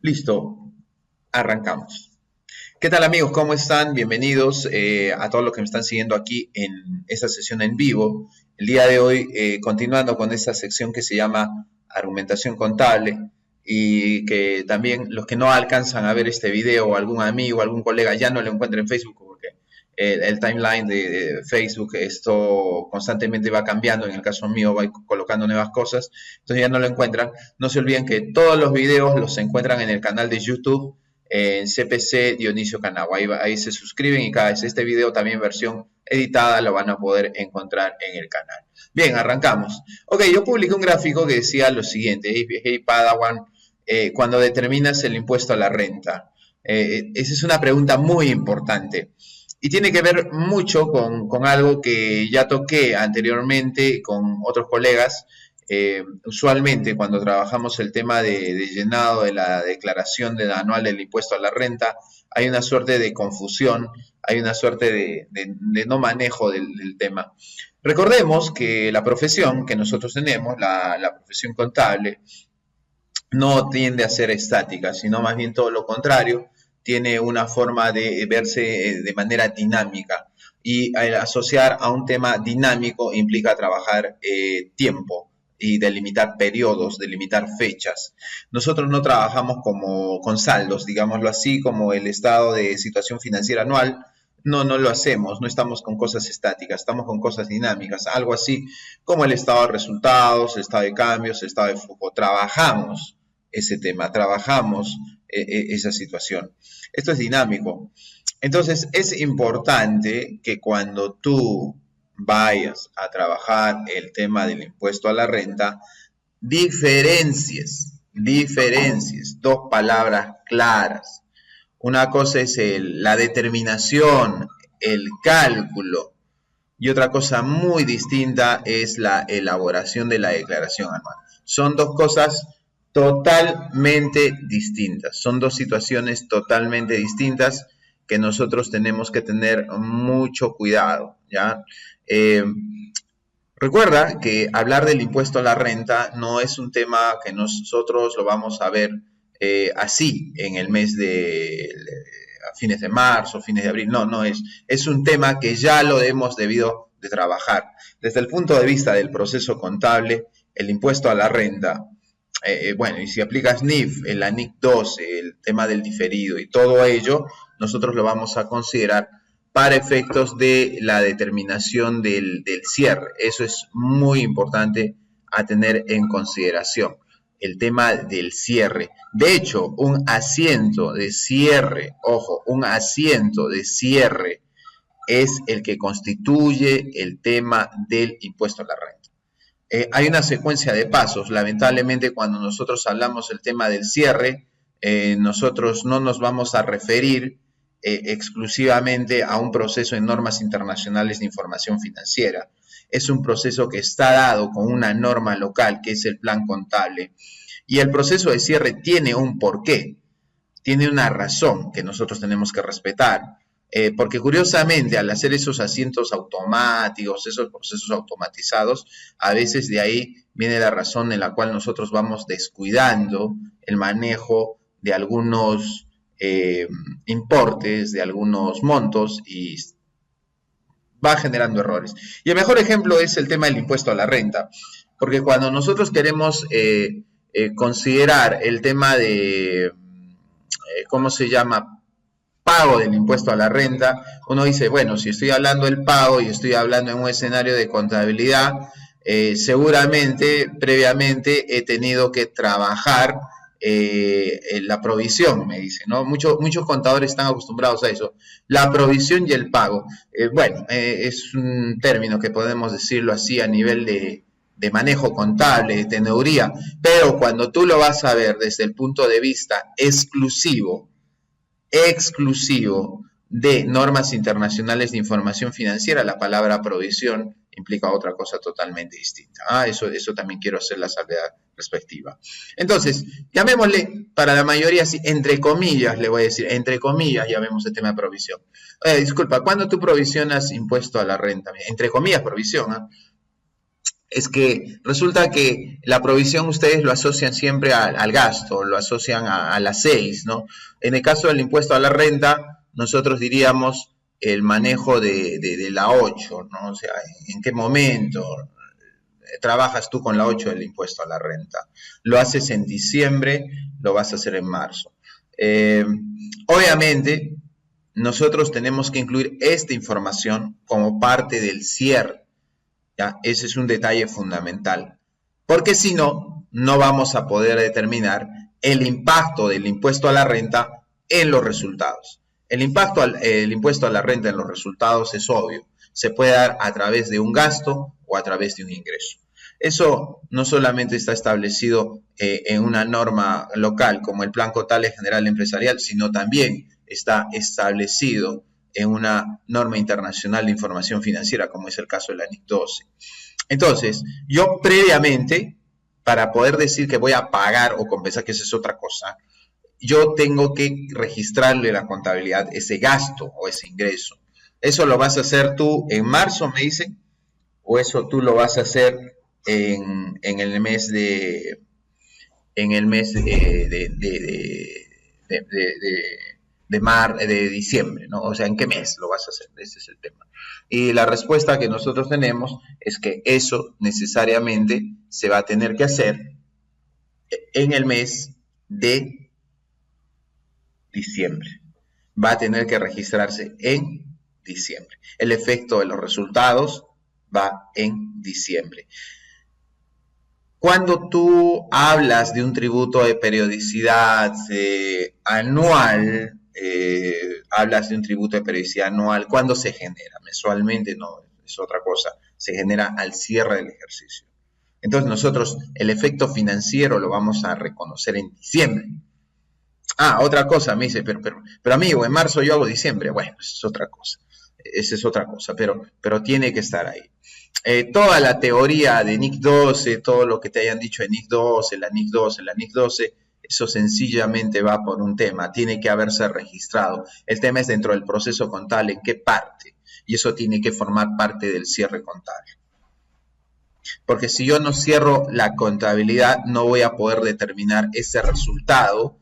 Listo, arrancamos. ¿Qué tal amigos? ¿Cómo están? Bienvenidos a todos los que me están siguiendo aquí en esta sesión en vivo. El día de hoy, continuando con esta sección que se llama argumentación contable y que también los que no alcanzan a ver este video o algún amigo, algún colega ya no lo encuentren en Facebook porque el timeline de Facebook esto constantemente va cambiando, en el caso mío va colocando nuevas cosas, entonces ya no lo encuentran. No se olviden que todos los videos los encuentran en el canal de YouTube en CPC Dionisio Canagua. Ahí se suscriben y cada vez este video también versión editada lo van a poder encontrar en el canal. Bien, arrancamos. Ok, yo publiqué un gráfico que decía lo siguiente: hey Padawan, cuando determinas el impuesto a la renta. Esa es una pregunta muy importante y tiene que ver mucho con algo que ya toqué anteriormente con otros colegas. Usualmente cuando trabajamos el tema de llenado de la declaración anual del impuesto a la renta, hay una suerte de confusión, hay una suerte de no manejo del tema. Recordemos que la profesión que nosotros tenemos, la profesión contable, no tiende a ser estática, sino más bien todo lo contrario, tiene una forma de verse de manera dinámica. Y asociar a un tema dinámico implica trabajar tiempo y delimitar periodos, delimitar fechas. Nosotros no trabajamos con saldos, digámoslo así, como el estado de situación financiera anual. No lo hacemos, no estamos con cosas estáticas, estamos con cosas dinámicas, algo así como el estado de resultados, el estado de cambios, el estado de flujo. Trabajamos ese tema, trabajamos esa situación. Esto es dinámico. Entonces, es importante que cuando tú vayas a trabajar el tema del impuesto a la renta, diferencies, dos palabras claras. Una cosa es la determinación, el cálculo, y otra cosa muy distinta es la elaboración de la declaración anual. Son dos cosas totalmente distintas, son dos situaciones totalmente distintas que nosotros tenemos que tener mucho cuidado, ¿ya? Recuerda que hablar del impuesto a la renta no es un tema que nosotros lo vamos a ver así en el mes a fines de marzo, fines de abril. No es un tema que ya lo hemos debido de trabajar. Desde el punto de vista del proceso contable, el impuesto a la renta, bueno, y si aplicas NIF, la NIC 12, el tema del diferido y todo ello, nosotros lo vamos a considerar para efectos de la determinación del cierre. Eso es muy importante a tener en consideración, el tema del cierre. De hecho, un asiento de cierre, ojo, un asiento de cierre es el que constituye el tema del impuesto a la renta. Hay una secuencia de pasos. Lamentablemente, cuando nosotros hablamos del tema del cierre, nosotros no nos vamos a referir exclusivamente a un proceso en normas internacionales de información financiera. Es un proceso que está dado con una norma local, que es el plan contable. Y el proceso de cierre tiene un porqué, tiene una razón que nosotros tenemos que respetar. Porque curiosamente al hacer esos asientos automáticos, esos procesos automatizados, a veces de ahí viene la razón en la cual nosotros vamos descuidando el manejo de algunos importes, de algunos montos y va generando errores. Y el mejor ejemplo es el tema del impuesto a la renta, porque cuando nosotros queremos considerar el tema de, ¿cómo se llama?, pago del impuesto a la renta, uno dice, bueno, si estoy hablando del pago y estoy hablando en un escenario de contabilidad, seguramente previamente he tenido que trabajar la provisión, me dice, ¿no? Muchos contadores están acostumbrados a eso, la provisión y el pago. Bueno, es un término que podemos decirlo así a nivel de manejo contable, de teneduría, pero cuando tú lo vas a ver desde el punto de vista exclusivo de normas internacionales de información financiera, la palabra provisión implica otra cosa totalmente distinta. Eso también quiero hacer la salvedad respectiva. Entonces, llamémosle, para la mayoría, entre comillas, le voy a decir, entre comillas, llamemos el tema de provisión. Disculpa, ¿cuándo tú provisionas impuesto a la renta? Entre comillas, provisión. es que resulta que la provisión ustedes lo asocian siempre al gasto, lo asocian a las 6, ¿no? En el caso del impuesto a la renta, nosotros diríamos el manejo de la 8, ¿no? O sea, ¿en qué momento trabajas tú con la 8 del impuesto a la renta? Lo haces en diciembre, lo vas a hacer en marzo. Obviamente, nosotros tenemos que incluir esta información como parte del cierre. ¿Ya? Ese es un detalle fundamental, porque si no, no vamos a poder determinar el impacto del impuesto a la renta en los resultados. El impuesto a la renta en los resultados es obvio, se puede dar a través de un gasto o a través de un ingreso. Eso no solamente está establecido en una norma local como el Plan Contable General Empresarial, sino también está establecido en una norma internacional de información financiera, como es el caso de la NIC 12. Entonces, yo previamente, para poder decir que voy a pagar o compensar, que esa es otra cosa, yo tengo que registrarle a la contabilidad ese gasto o ese ingreso. ¿Eso lo vas a hacer tú en marzo, me dicen? ¿O eso tú lo vas a hacer en el mes de diciembre, ¿no? O sea, ¿en qué mes lo vas a hacer? Ese es el tema. Y la respuesta que nosotros tenemos es que eso necesariamente se va a tener que hacer en el mes de diciembre. Va a tener que registrarse en diciembre. El efecto de los resultados va en diciembre. Cuando tú hablas de un tributo de periodicidad anual, ¿cuándo se genera? Mensualmente no, es otra cosa, se genera al cierre del ejercicio. Entonces nosotros el efecto financiero lo vamos a reconocer en diciembre. Otra cosa, me dice, pero amigo, en marzo yo hago diciembre. Bueno, esa es otra cosa, pero tiene que estar ahí. Toda la teoría de NIC 12, todo lo que te hayan dicho de NIC 12, la NIC 12, eso sencillamente va por un tema, tiene que haberse registrado. El tema es dentro del proceso contable, ¿en qué parte? Y eso tiene que formar parte del cierre contable. Porque si yo no cierro la contabilidad, no voy a poder determinar ese resultado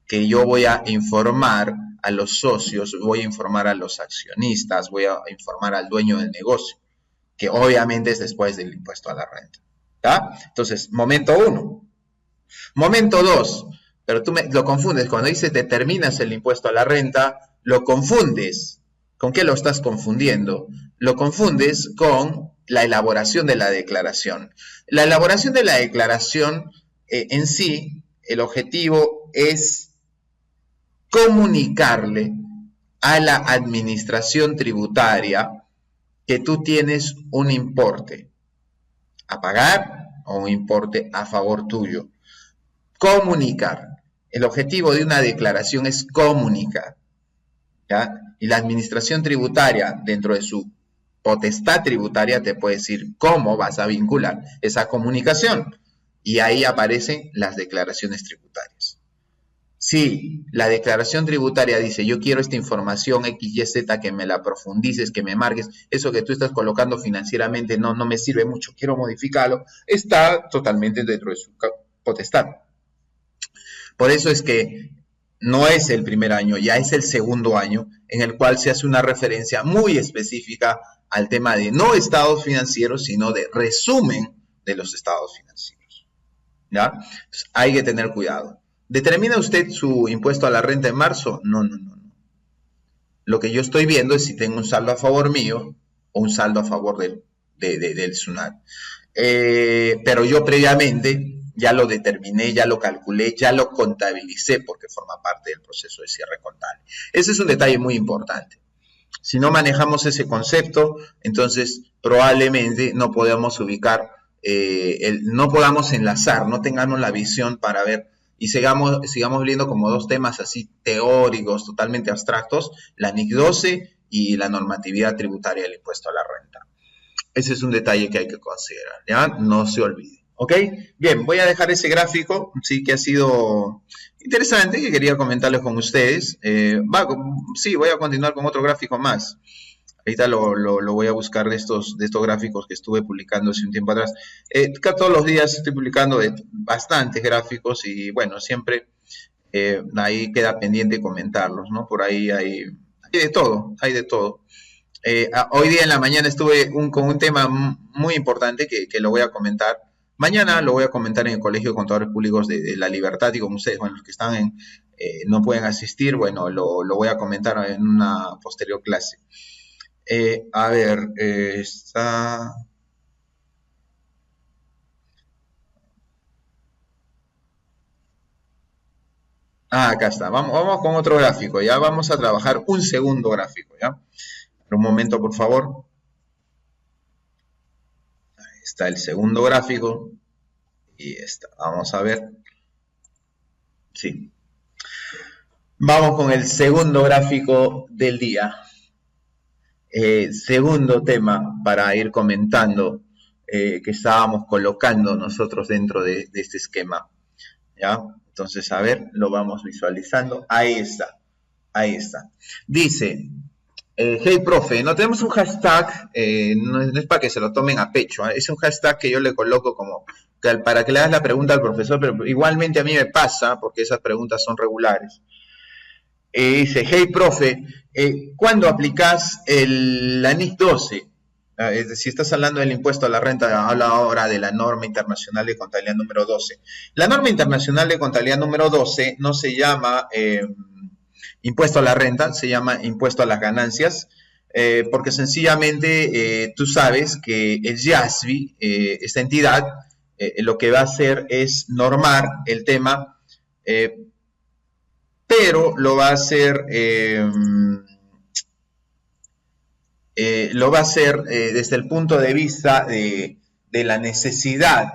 que yo voy a informar a los socios, voy a informar a los accionistas, voy a informar al dueño del negocio, que obviamente es después del impuesto a la renta. ¿Ya? Entonces, momento 1. Momento 2, pero tú lo confundes. Cuando dices determinas el impuesto a la renta, lo confundes. ¿Con qué lo estás confundiendo? Lo confundes con la elaboración de la declaración. La elaboración de la declaración en sí, el objetivo es comunicarle a la administración tributaria que tú tienes un importe a pagar o un importe a favor tuyo. Comunicar. El objetivo de una declaración es comunicar, ¿ya? Y la administración tributaria, dentro de su potestad tributaria, te puede decir cómo vas a vincular esa comunicación. Y ahí aparecen las declaraciones tributarias. Si la declaración tributaria dice, yo quiero esta información X, Y, Z, que me la profundices, que me marques, eso que tú estás colocando financieramente no me sirve mucho, quiero modificarlo, está totalmente dentro de su potestad. Por eso es que no es el primer año, ya es el segundo año en el cual se hace una referencia muy específica al tema de no estados financieros, sino de resumen de los estados financieros. ¿Ya? Entonces, hay que tener cuidado. ¿Determina usted su impuesto a la renta en marzo? No. Lo que yo estoy viendo es si tengo un saldo a favor mío o un saldo a favor del SUNAT. Pero yo previamente ya lo determiné, ya lo calculé, ya lo contabilicé porque forma parte del proceso de cierre contable. Ese es un detalle muy importante. Si no manejamos ese concepto, entonces probablemente no podamos ubicar, no podamos enlazar, no tengamos la visión para ver y sigamos viendo como dos temas así teóricos, totalmente abstractos, la NIC 12 y la normatividad tributaria del impuesto a la renta. Ese es un detalle que hay que considerar, ¿ya? No se olvide, ¿ok? Bien, voy a dejar ese gráfico, sí, que ha sido interesante, que quería comentarles con ustedes. Sí, voy a continuar con otro gráfico más. Ahorita lo voy a buscar de estos gráficos que estuve publicando hace un tiempo atrás. Todos los días estoy publicando bastantes gráficos y bueno, siempre ahí queda pendiente comentarlos, ¿no? Por ahí hay de todo, hay de todo. Hoy día en la mañana estuve con un tema muy importante que lo voy a comentar. Mañana lo voy a comentar en el Colegio de Contadores Públicos de La Libertad y como ustedes, bueno, los que están no pueden asistir, bueno, lo voy a comentar en una posterior clase. A ver, está... acá está. Vamos con otro gráfico. Ya vamos a trabajar un segundo gráfico, ¿ya? Un momento, por favor. Ahí está el segundo gráfico. Y está. Vamos a ver. Sí. Vamos con el segundo gráfico del día. Segundo tema para ir comentando que estábamos colocando nosotros dentro de este esquema. ¿Ya? Entonces, a ver, lo vamos visualizando. Ahí está. Ahí está. Dice, hey profe, no tenemos un hashtag, no es para que se lo tomen a pecho, es un hashtag que yo le coloco como para que le hagas la pregunta al profesor, pero igualmente a mí me pasa porque esas preguntas son regulares. Dice, hey profe, ¿cuándo aplicas la NIC 12? Es decir, estás hablando del impuesto a la renta, habla ahora de la norma internacional de contabilidad número 12. La norma internacional de contabilidad número 12 no se llama impuesto a la renta, se llama impuesto a las ganancias, porque sencillamente tú sabes que el YASBI, esta entidad, lo que va a hacer es normar el tema, pero lo va a hacer desde el punto de vista de la necesidad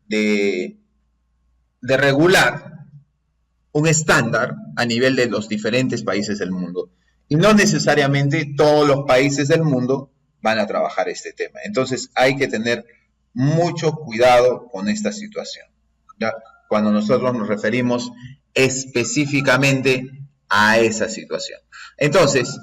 de regular un estándar a nivel de los diferentes países del mundo. Y no necesariamente todos los países del mundo van a trabajar este tema. Entonces hay que tener mucho cuidado con esta situación, ¿ya? Cuando nosotros nos referimos específicamente a esa situación. Entonces,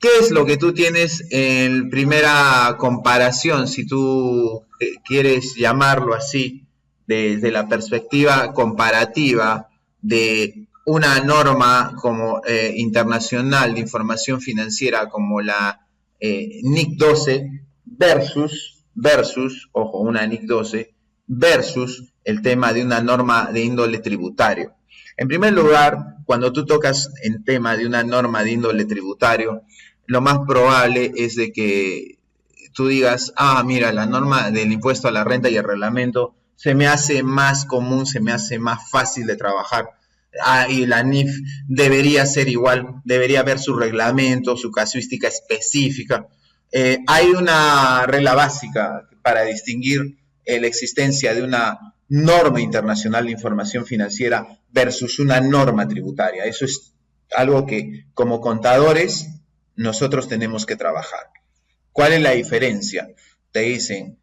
¿qué es lo que tú tienes en primera comparación, si tú quieres llamarlo así, desde la perspectiva comparativa de una norma como internacional de información financiera como la NIC 12 versus, ojo, una NIC 12 versus el tema de una norma de índole tributario? En primer lugar, cuando tú tocas el tema de una norma de índole tributario, lo más probable es de que tú digas, mira, la norma del impuesto a la renta y el reglamento se me hace más común, se me hace más fácil de trabajar. Y la NIF debería ser igual, debería haber su reglamento, su casuística específica. Hay una regla básica para distinguir la existencia de una norma internacional de información financiera versus una norma tributaria. Eso es algo que como contadores nosotros tenemos que trabajar. ¿Cuál es la diferencia? Te dicen,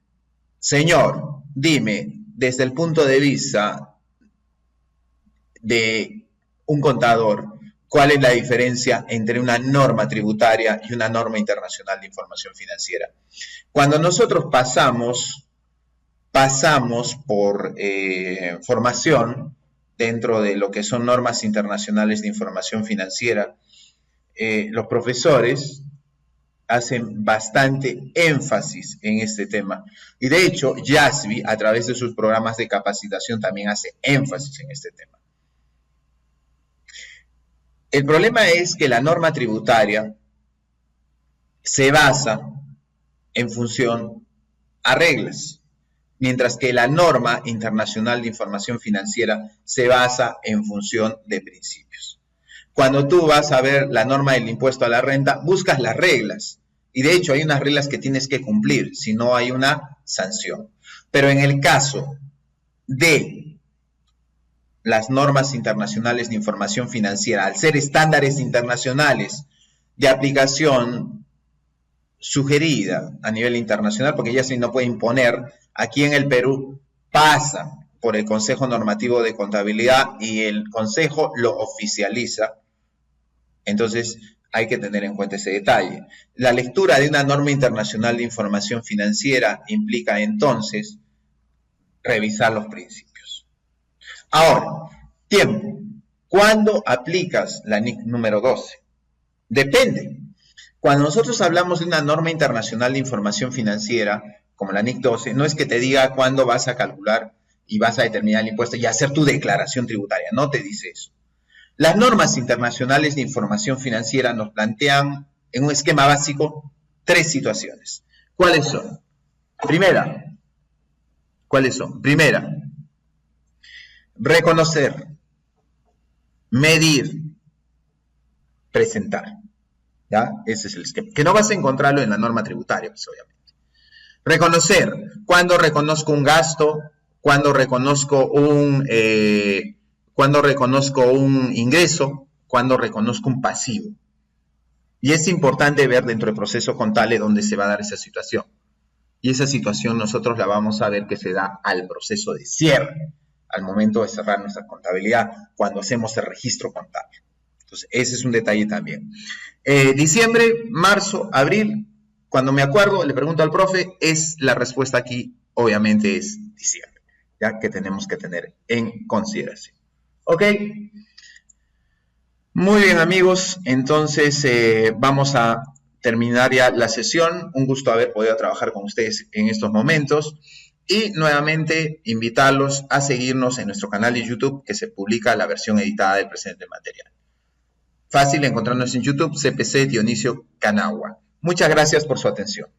señor, dime, desde el punto de vista de un contador, ¿cuál es la diferencia entre una norma tributaria y una norma internacional de información financiera? Cuando nosotros pasamos por formación dentro de lo que son normas internacionales de información financiera, los profesores hacen bastante énfasis en este tema. Y de hecho, YASBI, a través de sus programas de capacitación, también hace énfasis en este tema. El problema es que la norma tributaria se basa en función a reglas, mientras que la norma internacional de información financiera se basa en función de principios. Cuando tú vas a ver la norma del impuesto a la renta, buscas las reglas. Y de hecho hay unas reglas que tienes que cumplir, si no hay una sanción. Pero en el caso de las normas internacionales de información financiera, al ser estándares internacionales de aplicación sugerida a nivel internacional, porque ya se no puede imponer, aquí en el Perú pasa por el Consejo Normativo de Contabilidad y el Consejo lo oficializa. Entonces, Hay que tener en cuenta ese detalle. La lectura de una norma internacional de información financiera implica entonces revisar los principios. Ahora, tiempo. ¿Cuándo aplicas la NIC número 12? Depende. Cuando nosotros hablamos de una norma internacional de información financiera, como la NIC 12, no es que te diga cuándo vas a calcular y vas a determinar el impuesto y hacer tu declaración tributaria, no te dice eso. Las normas internacionales de información financiera nos plantean en un esquema básico 3 situaciones. ¿Cuáles son? Primera, reconocer, medir, presentar. ¿Ya? Ese es el esquema. Que no vas a encontrarlo en la norma tributaria, pues, obviamente. Reconocer, cuando reconozco un gasto, cuando reconozco un ingreso, cuando reconozco un pasivo. Y es importante ver dentro del proceso contable dónde se va a dar esa situación. Y esa situación nosotros la vamos a ver que se da al proceso de cierre, al momento de cerrar nuestra contabilidad, cuando hacemos el registro contable. Entonces, ese es un detalle también. Diciembre, marzo, abril, cuando me acuerdo, le pregunto al profe, la respuesta aquí obviamente es diciembre, ya que tenemos que tener en consideración. ¿Ok? Muy bien, amigos, entonces vamos a terminar ya la sesión. Un gusto haber podido trabajar con ustedes en estos momentos. Y nuevamente invitarlos a seguirnos en nuestro canal de YouTube, que se publica la versión editada del presente material. Fácil encontrarnos en YouTube, CPC Dionisio Canagua. Muchas gracias por su atención.